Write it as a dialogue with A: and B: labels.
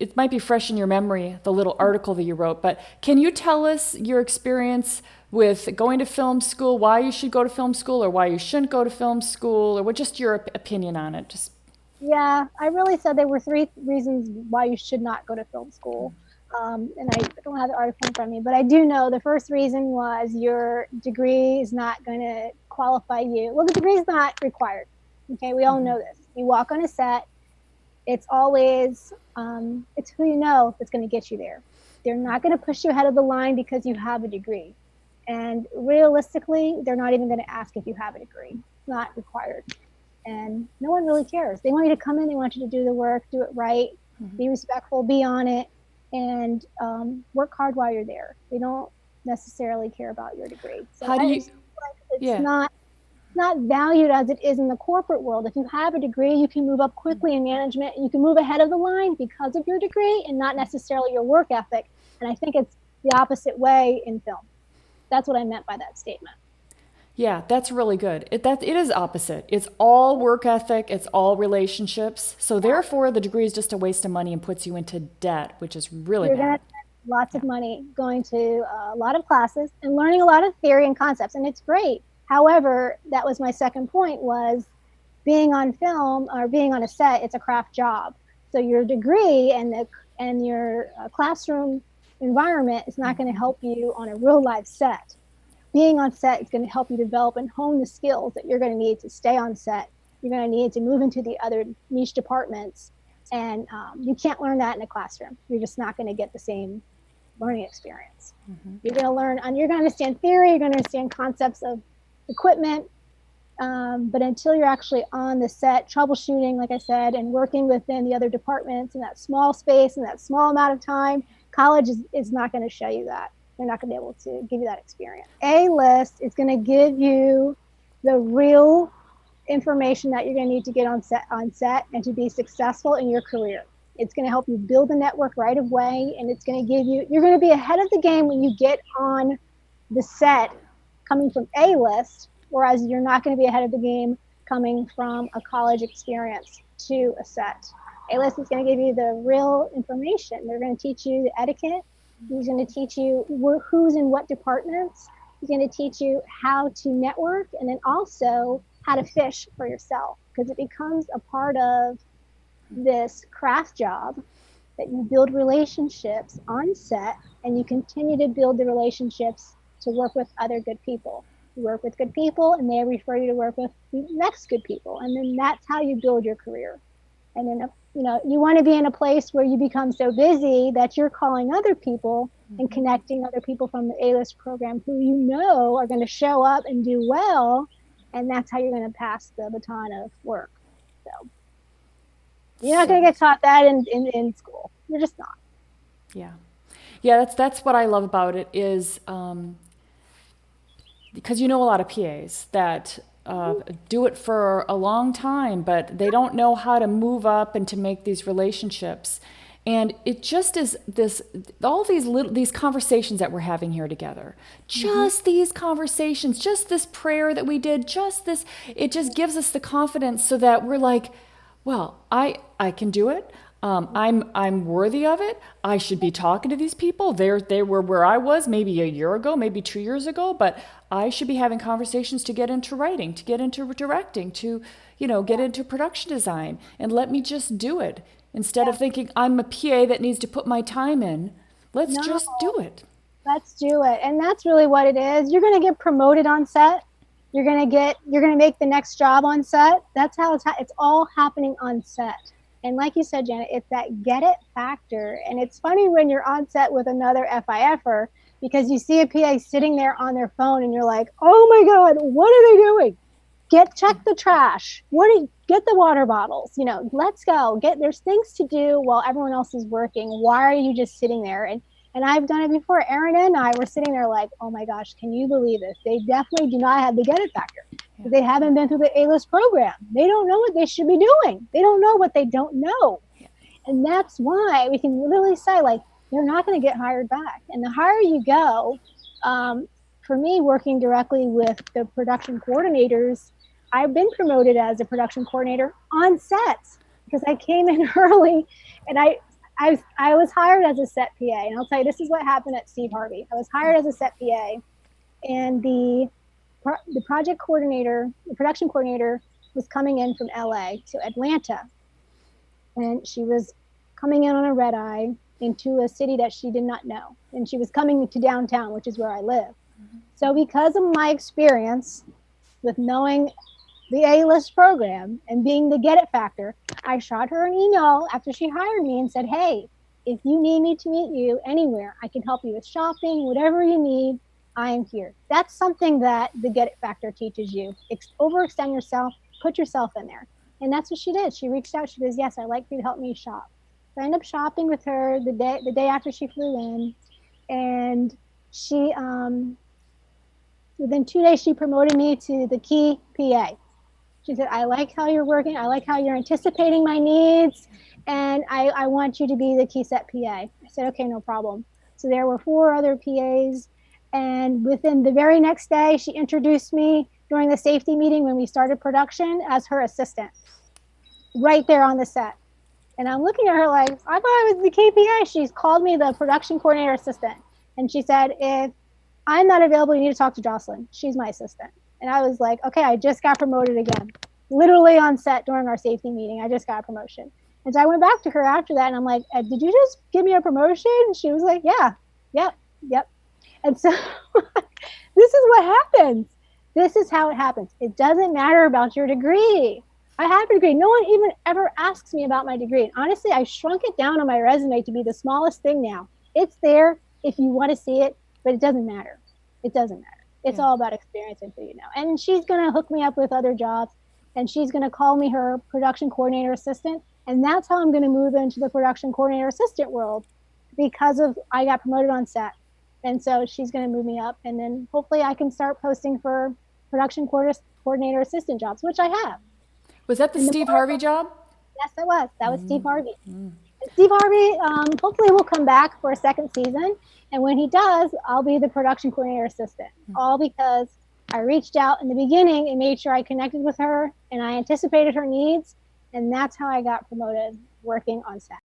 A: it might be fresh in your memory, the little article that you wrote, but can you tell us your experience with going to film school, why you should go to film school or why you shouldn't go to film school, or what, just your opinion on it? Just
B: Yeah, I really said there were three reasons why you should not go to film school. And I don't have the article in front of me, but I do know the first reason was your degree is not going to qualify you. Well, the degree is not required. Okay, we all know this. You walk on a set, it's always it's who you know that's going to get you there. They're not going to push you ahead of the line because you have a degree. And realistically, they're not even going to ask if you have a degree. It's not required. And no one really cares. They want you to come in, they want you to do the work, do it right, be respectful, be on it, and work hard while you're there. They don't necessarily care about your degree. So
A: how do
B: I
A: you,
B: just feel like
A: yeah.
B: it's not valued as it is in the corporate world. If you have a degree, you can move up quickly in management. You can move ahead of the line because of your degree and not necessarily your work ethic. And I think it's the opposite way in film. That's what I meant by that statement.
A: Yeah, that's really good. It is opposite. It's all work ethic, it's all relationships. So
B: Yeah.
A: therefore the degree is just a waste of money and puts you into debt, which is really
B: You're going
A: bad.
B: to spend lots
A: Yeah.
B: of money going to a lot of classes and learning a lot of theory and concepts, and it's great. However, that was my second point was being on film or being on a set, it's a craft job. So your degree and your classroom environment is not going to help you on a real life set. Being on set is going to help you develop and hone the skills that you're going to need to stay on set. You're going to need to move into the other niche departments. And you can't learn that in a classroom. You're just not going to get the same learning experience. You're going to learn, and you're going to understand theory, you're going to understand concepts of equipment. But until you're actually on the set, troubleshooting, like I said, and working within the other departments in that small space and that small amount of time, college is not going to show you that. They're not going to be able to give you that experience. A list is going to give you the real information that you're going to need to get on set and to be successful in your career. It's going to help you build a network right away, and it's going to give you you're going to be ahead of the game when you get on the set coming from A list, whereas you're not going to be ahead of the game coming from a college experience to a set. A list is going to give you the real information. They're going to teach you the etiquette. He's going to teach you who's in what departments. He's going to teach you how to network and then also how to fish for yourself because it becomes a part of this craft job that you build relationships on set and you continue to build the relationships to work with other good people. You work with good people and they refer you to work with the next good people. And then that's how you build your career. And then, you want to be in a place where you become so busy that you're calling other people and connecting other people from the A-list program who you know are going to show up and do well. And that's how you're going to pass the baton of work. So you're not going
A: So
B: to get taught that in school. You're just not.
A: yeah. Yeah, that's what I love about it is because you know a lot of PAs that do it for a long time, but they don't know how to move up and to make these relationships. And it just is this, all these conversations that we're having here together,
B: Mm-hmm.
A: just these conversations, just this prayer that we did, just this, it just gives us the confidence so that we're like, well, I can do it. I'm worthy of it. I should be talking to these people. They were where I was maybe a year ago, maybe 2 years ago, but I should be having conversations to get into writing, to get into directing, to get
B: Yeah.
A: into production design, and let me just do it instead
B: Yeah.
A: of thinking I'm a PA that needs to put my time in. Let's
B: No,
A: just do it.
B: let's do it. And that's really what it is. You're going to get promoted on set. You're going to make the next job on set. That's how it's all happening on set. And like you said, Janet, it's that get it factor. And it's funny when you're on set with another FIFer because you see a PA sitting there on their phone and you're like, "Oh my god, what are they doing? Check the trash. Get the water bottles, let's go. There's things to do while everyone else is working. Why are you just sitting there?" And I've done it before. Erin and I were sitting there like, "Oh my gosh, can you believe this? They definitely do not have the get it factor.
A: Yeah.
B: They haven't been through the A-list program. They don't know what they should be doing. They don't know what they don't know."
A: Yeah.
B: And that's why we can literally say, like, they're not going to get hired back. And the higher you go, um, for me, working directly with the production coordinators, I've been promoted as a production coordinator on sets because I came in early and I was hired as a set PA, and I'll tell you, this is what happened at Steve Harvey. I was hired as a set PA, and the project coordinator, the production coordinator, was coming in from LA to Atlanta, and she was coming in on a red eye into a city that she did not know, and she was coming to downtown, which is where I live. So because of my experience with knowing the A-list program and being the get it factor, I shot her an email after she hired me and said, hey, if you need me to meet you anywhere, I can help you with shopping, whatever you need, I am here. That's something that the get it factor teaches you. Overextend yourself, put yourself in there. And that's what she did. She reached out. She goes, yes, I'd like for you to help me shop. So I ended up shopping with her the day after she flew in. And she, within 2 days, she promoted me to the key PA. She said, I like how you're working. I like how you're anticipating my needs. And I want you to be the key set PA. I said, okay, no problem. So there were 4 other PAs. And within the very next day, she introduced me during the safety meeting when we started production as her assistant, right there on the set. And I'm looking at her like, I thought I was the KPA. She's called me the production coordinator assistant. And she said, if I'm not available, you need to talk to Jocelyn. She's my assistant. And I was like, okay, I just got promoted again. Literally on set during our safety meeting, I just got a promotion. And so I went back to her after that and I'm like, did you just give me a promotion? And she was like, yeah, yep. And so this is what happens. This is how it happens. It doesn't matter about your degree. I have a degree. No one even ever asks me about my degree. And honestly, I shrunk it down on my resume to be the smallest thing now. It's there if you want to see it, but it doesn't matter. It doesn't matter. It's all about experience and who you know. And she's going to hook me up with other jobs, and she's going to call me her production coordinator assistant. And that's how I'm going to move into the production coordinator assistant world because of I got promoted on set. And so she's going to move me up, and then hopefully I can start posting for production coordinator assistant jobs, which I have.
A: Was that the Steve Harvey job?
B: Yes, it was. That was Steve Harvey. Steve Harvey hopefully will come back for a second season. And when he does, I'll be the production coordinator assistant. All because I reached out in the beginning and made sure I connected with her and I anticipated her needs. And that's how I got promoted working on set.